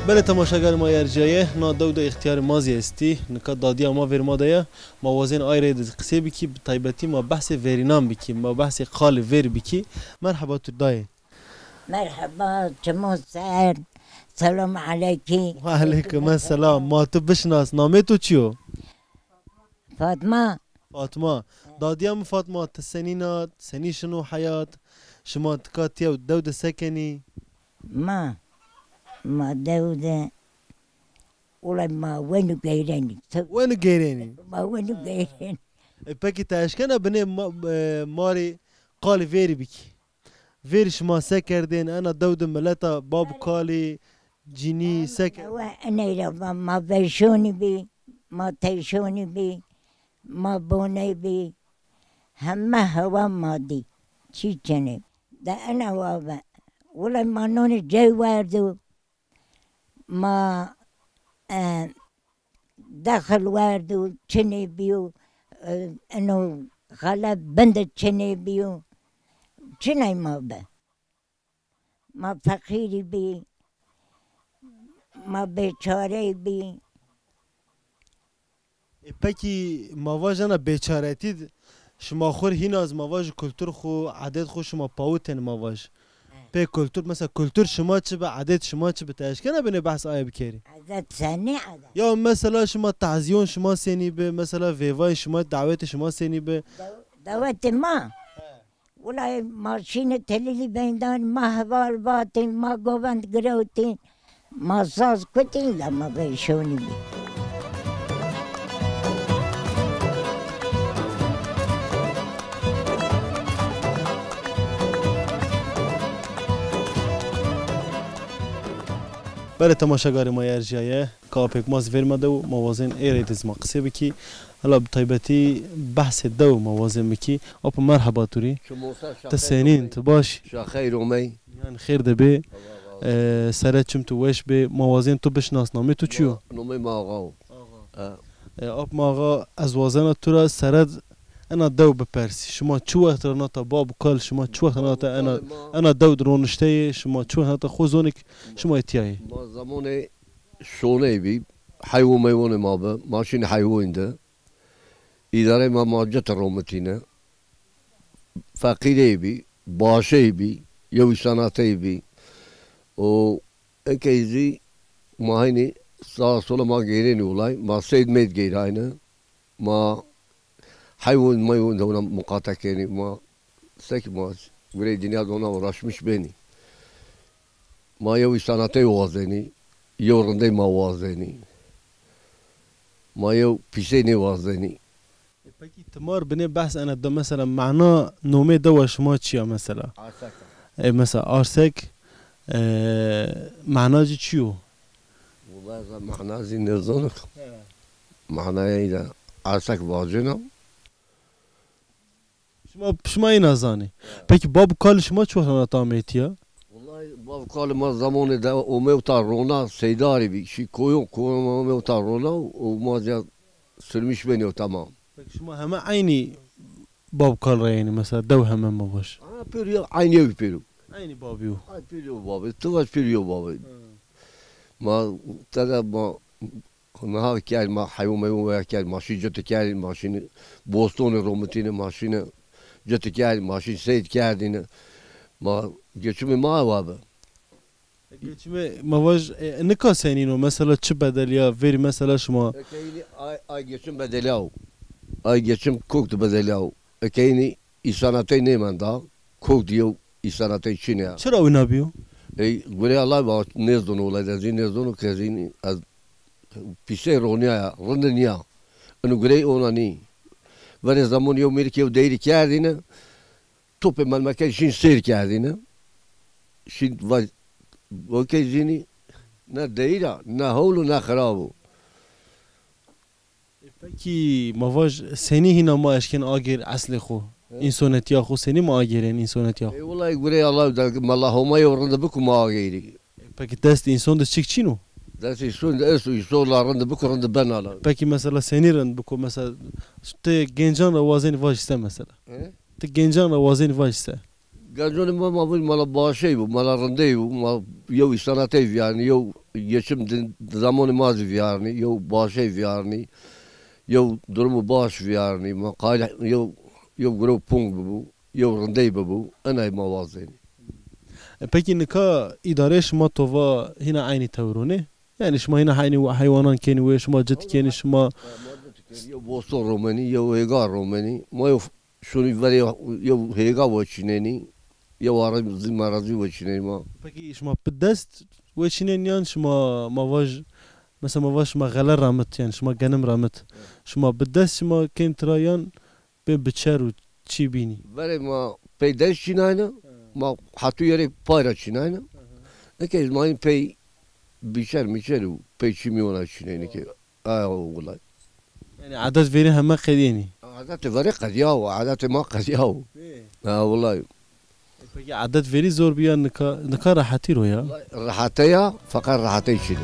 بله تماشاگر ما ارجایه نا دو اختیار مازی استی نکات دادی ما ور ما دیا ما وازن آیره قصه بکی طیبتی ما بحث ورینام بکی ما بحث خال ور بکی مرحبا تو دای مرحبا چمو سر سلام علیکی و علیکم السلام ما تو بشناس نامه تو چیو فاطمه فاطمه دادیم فاطمه تسنینات سنی شنو حیات شما تکاتی و دو سکنی ما دوده ولا ما وينو قايراني وين گیرینی ما وينو قايراني پکی تاشکنه بنه ماری قال ویری بکی ویر شما سکردین انا دود ملتا باب کالی جینی سکر انا ما بيشوني بي ما تيشوني بي ما بوني بي هم هوا مادي چی چنه ده انا وابا ولا ما نوني جاي واردو ما دخل واردو چنه بيو انو غلب بند چنه بيو چنه ما با ما فقيري بي ما بیچاره بی پکی مواجنا بیچارتی شما خور هین از مواج کلتور خو عادت خو شما پاوتن مواج به کلتور مثلا کلتور شما چه به عادت شما چه به تاشکنه بنه بحث آیا بکری عادت ثاني عادت یا مثلا شما تعزیون شما سینی به مثلا ویوای شما دعوت شما سینی به دعوت ما ولا ماشین تلیلی بیندان ما حوال باتین ما گوند گروتین ما ساز کتین لما بیشونی بی بله تماشاگر ما ارجایه کاپک ماز ورماده و موازن ایرید از ما قصه بکی حالا بطیبتی بحث دو موازن بکی اپ مرحبا توری تسینین تباش خیر اومی یعنی خیر دبی سرت چم تو وش به موازن تو بشناس نامه تو چیو نامه ما آقا اپ ما آقا از وازن تو را سرت انا دو بپرسی شما چو وقت رناتا باب کال شما چو وقت رناتا انا دو درونشته شما چو وقت خوزونک شما اتیایی ما زمان شونه بی حیوان میوان ما به ماشین حیوان ده اداره ما ماجت رومتینه فقیره بی باشه بی یو سناته بی و انکیزی ما هینی سال ما گیرین اولای ما سید مید گیرaynı ما حیوان میوان ده ona مقاطع کنی ما سک ما برای دنیا ona uğraşmış beni ما یو سناته وازنی یو رنده ما وازنی ما یو پیشه نی وازنی پکی تمار بنه بحث انا ده مثلا معنا نومه دو شما چیا مثلا مثلا آرسک معنا جی چیو والله معنا زی نزانک معنا ایده آرسک واجنم شما این ازانی پکی باب کال شما چو هنر تامیتیا باب کال ما زمان ده اومه تا رونا سیداری بی شی کویو اومه تا رونا و ما زیاد سرمیش بینی و تمام شما همه عینی باب کال را یعنی مثلا دو همه ما باش پیرو عینی پیرو عینی بابیو پیرو بابی تو باش پیرو بابی ما تدا ما نها کرد ما حیوان میوان کرد ماشین جت کرد ماشین بوستون رومتین ماشین جت کرد ماشین سید کردین ما geçimi ma var. Geçimi mavaş ne kasenin o mesela çi bedeliya veri mesela şuma. Ay geçim bedeliya. Ay geçim koktu bedeliya. Ekeyni isanatay ne manda kok diyor isanatay çine. Çera oynabıyor? Göre Allah var nezdon olaydı zin nezdon kezini az pişe ronya rondenya. Onu göre ona ni. Ve zaman yo Amerika'ya değeri kerdine topu malmaka şin seyir kerdine. Şimdi var, o kezini ne değil ne holu ne karabu. Peki mavaş seni hina ma eşken agir asli xo. İnsonet ya xo seni ma agiren insonet ya. Vallahi gure Allah da malahuma yorunda bu kuma agiri. Peki dest inson da çıkçino. Dest inson da esu insolarında bu kurunda ben ala. Peki mesela senirin bu mesela te gencan ravazin vajiste mesela. Te gencan ravazin vajiste. گنجان ما بود مال باشی بود مال رنده بود ما یو سنتی ویارنی یو یشم زمان مازی ویارنی یو باشی ویارنی یو درم باش ویارنی ما قایل یو گروه پونگ ببو یو رنده ببو انا موازینی. پکی نکا اداره شما تووا هنا عینی تورونه یعنی شما هنا عینی حیوانان کنی و شما جت کنی شما یو بوستون رومانی یو هیگار رومانی ما یو شونی ولی یو هیگا وچینی یو عربی مرزی وچینی ما پکی شما بدست وچینین یان شما مواج مثلا مواج شما غلر رامت یعنی شما گنم رامت شما بدست شما کن ترایان به بچر و چی بینی ولی ما پیداش چیناینا ما حتی یاری پایرا چیناینا نکه ما این پی بیشتر میشه و پی چی میونه چینه که والله یعنی عادت ویری همه قدینی عادت وری قدیاو عادت ما قدیاو والله پکی عادت ویری زور بیان نکا راحتی رو یا راحتیا فقط راحتی چیه